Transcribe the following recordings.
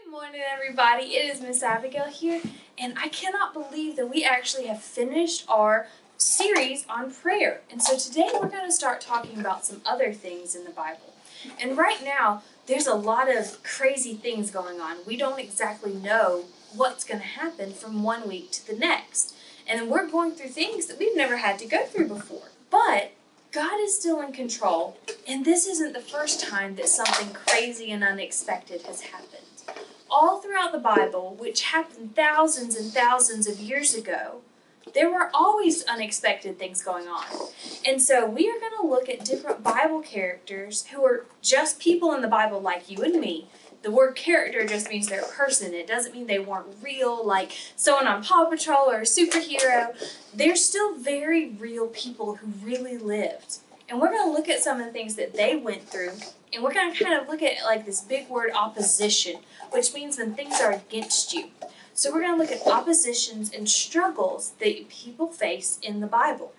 Good morning, everybody. It is Miss Abigail here, and I cannot believe that we actually have finished our series on prayer. And so today we're going to start talking about some other things in the Bible. And right now, there's a lot of crazy things going on. We don't exactly know what's going to happen from one week to the next. And we're going through things that we've never had to go through before. But God is still in control, and this isn't the first time that something crazy and unexpected has happened. All throughout the Bible, which happened thousands and thousands of years ago, there were always unexpected things going on. And so we are going to look at different Bible characters who are just people in the Bible like you and me. The word character just means they're a person. It doesn't mean they weren't real, like someone on Paw Patrol or a superhero. They're still very real people who really lived. And we're going to look at some of the things that they went through. And we're going to kind of look at like this big word opposition, which means when things are against you. So we're going to look at oppositions and struggles that people face in the Bible.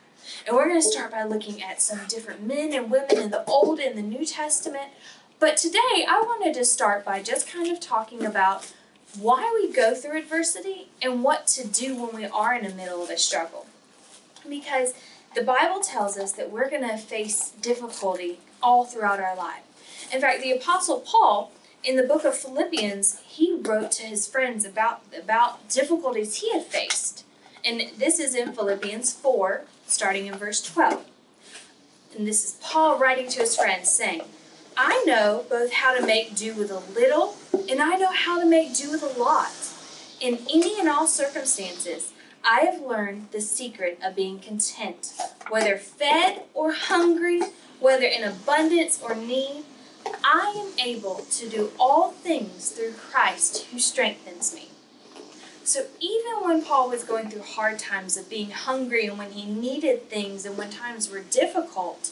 And we're going to start by looking at some different men and women in the Old and the New Testament. But today I wanted to start by just kind of talking about why we go through adversity and what to do when we are in the middle of a struggle. Because the Bible tells us that we're going to face difficulty all throughout our life. In fact, the Apostle Paul, in the book of Philippians, he wrote to his friends about difficulties he had faced. And this is in Philippians 4, starting in verse 12. And this is Paul writing to his friends saying, I know both how to make do with a little, and I know how to make do with a lot. In any and all circumstances, I have learned the secret of being content, whether fed or hungry, whether in abundance or need. I am able to do all things through Christ who strengthens me. So even when Paul was going through hard times of being hungry and when he needed things and when times were difficult,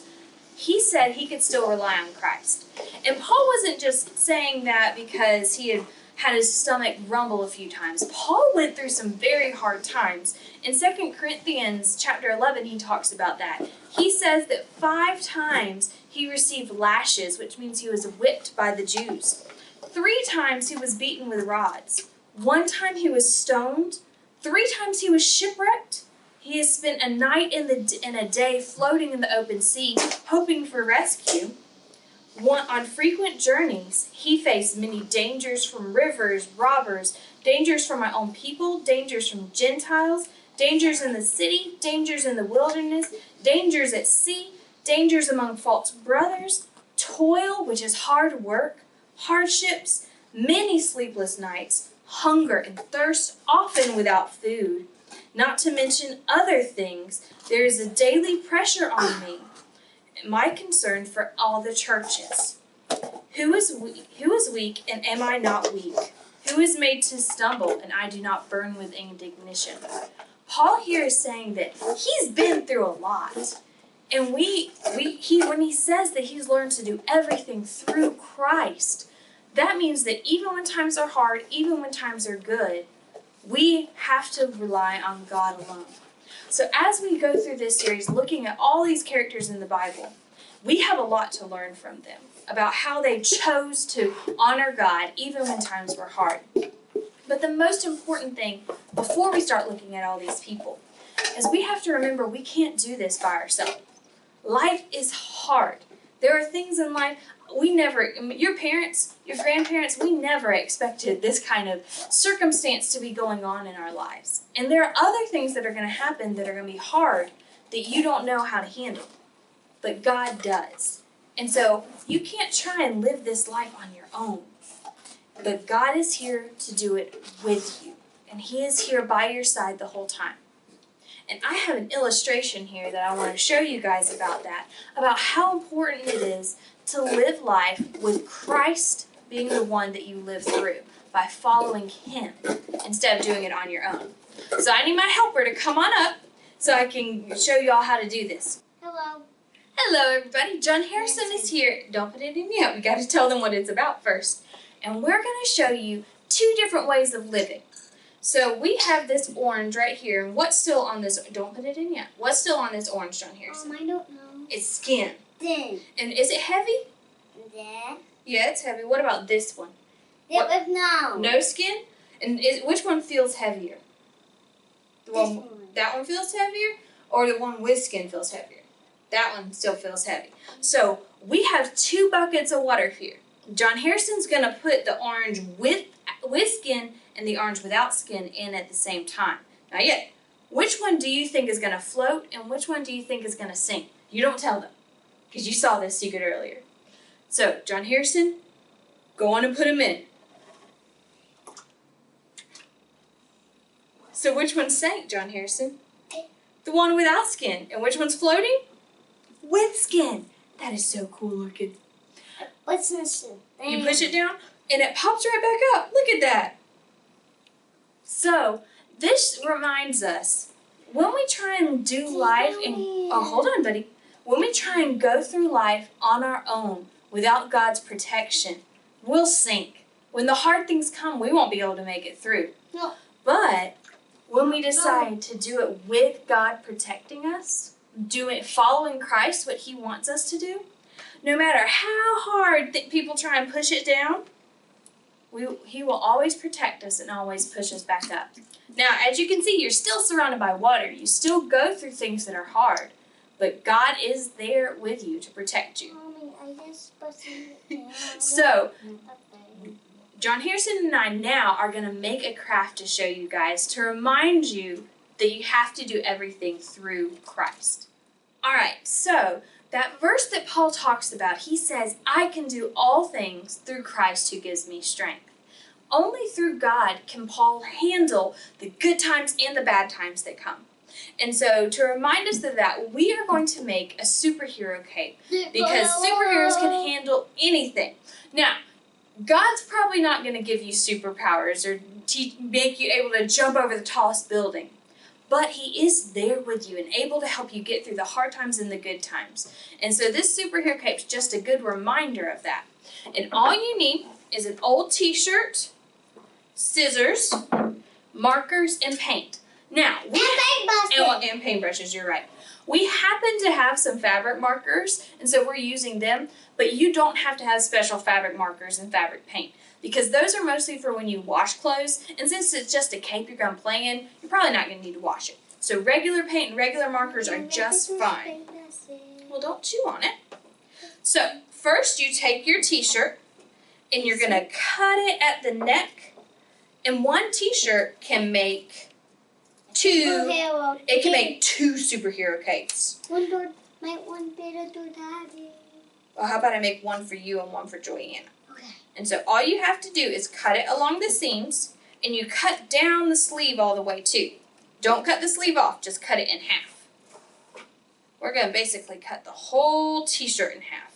he said he could still rely on Christ. And Paul wasn't just saying that because he had his stomach rumble a few times. Paul went through some very hard times. In 2 Corinthians chapter 11, he talks about that. He says that 5 times he received lashes, which means he was whipped by the Jews. 3 times he was beaten with rods. 1 time he was stoned. 3 times he was shipwrecked. He has spent a night and a day floating in the open sea, hoping for rescue. On frequent journeys, he faced many dangers from rivers, robbers, dangers from my own people, dangers from Gentiles, dangers in the city, dangers in the wilderness, dangers at sea, dangers among false brothers, toil, which is hard work, hardships, many sleepless nights, hunger and thirst, often without food. Not to mention other things, there is a daily pressure on me. My concern for all the churches. Who is weak, and am I not weak? Who is made to stumble, and I do not burn with indignation? Paul here is saying that he's been through a lot. And when he says that he's learned to do everything through Christ, that means that even when times are hard, even when times are good, we have to rely on God alone. So as we go through this series, looking at all these characters in the Bible, we have a lot to learn from them about how they chose to honor God even when times were hard. But the most important thing before we start looking at all these people is we have to remember we can't do this by ourselves. Life is hard. There are things in life your parents, your grandparents, we never expected this kind of circumstance to be going on in our lives. And there are other things that are going to happen that are going to be hard that you don't know how to handle. But God does. And so you can't try and live this life on your own. But God is here to do it with you. And He is here by your side the whole time. And I have an illustration here that I want to show you guys about that, about how important it is to live life with Christ being the one that you live through by following Him instead of doing it on your own. So I need my helper to come on up so I can show you all how to do this. Hello. Hello everybody, John Harrison is here. Don't put it in yet, we got to tell them what it's about first. And we're going to show you 2 different ways of living. So we have this orange right here, and what's still on this, don't put it in yet, what's still on this orange, John Harrison? I don't know. It's skin. Thin. And is it heavy? Yeah. Yeah, it's heavy. What about this one? With no. No skin? And which one feels heavier? That one feels heavier? Or the one with skin feels heavier? That one still feels heavy. So we have 2 buckets of water here. John Harrison's going to put the orange with skin and the orange without skin in at the same time. Not yet. Which one do you think is going to float and which one do you think is going to sink? You don't tell them because you saw this secret earlier. So, John Harrison, go on and put them in. So which one sank, John Harrison? The one without skin. And which one's floating? With skin. That is so cool looking. What's this? You push it down and it pops right back up. Look at that. So this reminds us, when we try and do life and hold on, buddy. When we try and go through life on our own without God's protection, we'll sink. When the hard things come, we won't be able to make it through. No. But when we decide to do it with God protecting us, following Christ, what He wants us to do, no matter how hard people try and push it down, He will always protect us and always push us back up. Now, as you can see, you're still surrounded by water. You still go through things that are hard, but God is there with you to protect you. Mommy, I just pushed it down. So, John Harrison and I now are going to make a craft to show you guys to remind you that you have to do everything through Christ. All right, so that verse that Paul talks about, he says, I can do all things through Christ who gives me strength. Only through God can Paul handle the good times and the bad times that come. And so to remind us of that, we are going to make a superhero cape because superheroes can handle anything. Now, God's probably not going to give you superpowers or make you able to jump over the tallest building. But He is there with you and able to help you get through the hard times and the good times. And so this superhero cape is just a good reminder of that. And all you need is an old t-shirt, scissors, markers, and paint. Now, And paintbrushes. And paintbrushes, you're right. We happen to have some fabric markers, and so we're using them, but you don't have to have special fabric markers and fabric paint because those are mostly for when you wash clothes, and since it's just a cape you're going to play in, you're probably not going to need to wash it. So regular paint and regular markers are just fine. Well, don't chew on it. So first you take your t-shirt and you're going to cut it at the neck, and one t-shirt can make it can make 2 superhero capes. One better to Daddy. Well, how about I make one for you and one for Joanna? Okay. And so all you have to do is cut it along the seams, and you cut down the sleeve all the way too. Don't cut the sleeve off, just cut it in half. We're going to basically cut the whole t-shirt in half.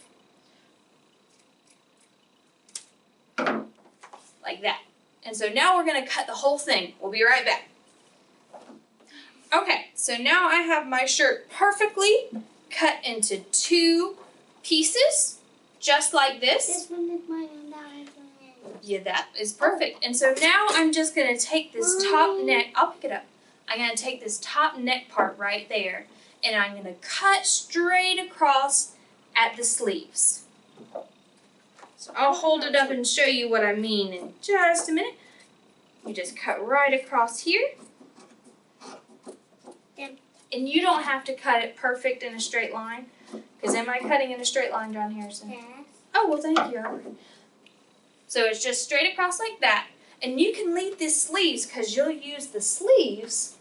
Like that. And so now we're going to cut the whole thing. We'll be right back. Okay, so now I have my shirt perfectly cut into 2 pieces, just like this. This one is mine and that is mine. Yeah, that is perfect. And so now I'm just going to take this top neck, I'll pick it up. I'm going to take this top neck part right there, and I'm going to cut straight across at the sleeves. So I'll hold it up and show you what I mean in just a minute. You just cut right across here. And you don't have to cut it perfect in a straight line. Because am I cutting in a straight line, John Harrison? Yes. Oh, well, thank you. So it's just straight across like that. And you can leave the sleeves because you'll use the sleeves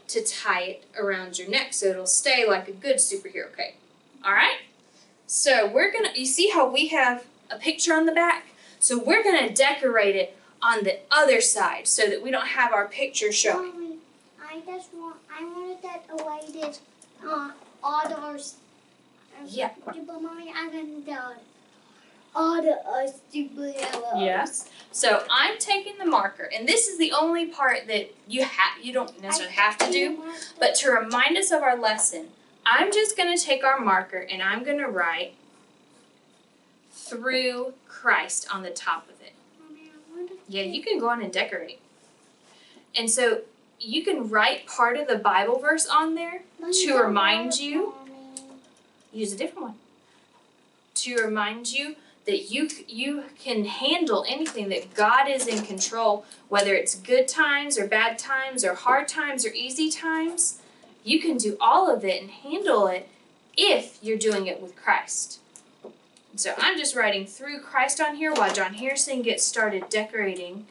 to tie it around your neck so it'll stay like a good superhero cape. All right? So we're going to, you see how we have a picture on the back? So we're going to decorate it on the other side so that we don't have our picture showing. Mommy, I wanted that away this all doors. Yeah. But Mommy, I'm gonna do all the superheroes. Yes. So I'm taking the marker, and this is the only part that you don't necessarily have to do, but to remind us of our lesson, I'm just going to take our marker and I'm going to write through Christ on the top of it. Mommy, I wanted Yeah, you can go on and decorate. And so you can write part of the Bible verse on there to remind you. Use a different one. To remind you that you can handle anything, that God is in control, whether it's good times or bad times or hard times or easy times. You can do all of it and handle it if you're doing it with Christ. So I'm just writing through Christ on here while John Harrison gets started decorating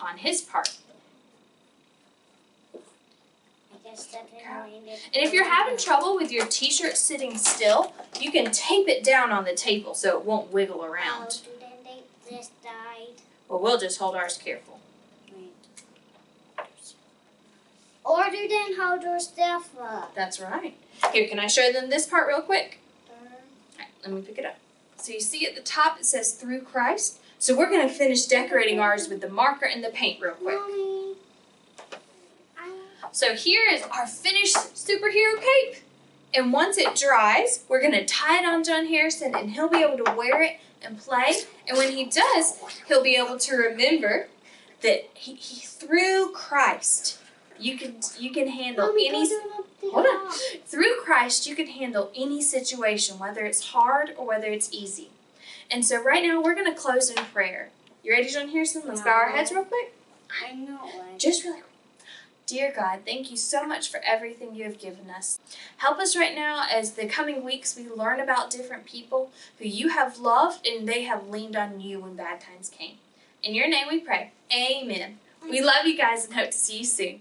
on his part. And if you're having trouble with your t-shirt sitting still, you can tape it down on the table so it won't wiggle around. Oh, then this died. Well, we'll just hold ours careful. Or do then hold your stuff up. That's right. Here, can I show them this part real quick? Alright, let me pick it up. So you see at the top it says through Christ. So we're going to finish decorating ours with the marker and the paint real quick. Mommy. So here is our finished superhero cape. And once it dries, we're going to tie it on John Harrison and he'll be able to wear it and play. And when he does, he'll be able to remember that he through Christ, you can handle Mommy, through Christ, you can handle any situation, whether it's hard or whether it's easy. And so right now, we're going to close in prayer. You ready, John Harrison? Let's bow our heads real quick. I know it. Just really quick. Dear God, thank you so much for everything you have given us. Help us right now as the coming weeks we learn about different people who you have loved and they have leaned on you when bad times came. In your name we pray. Amen. We love you guys and hope to see you soon.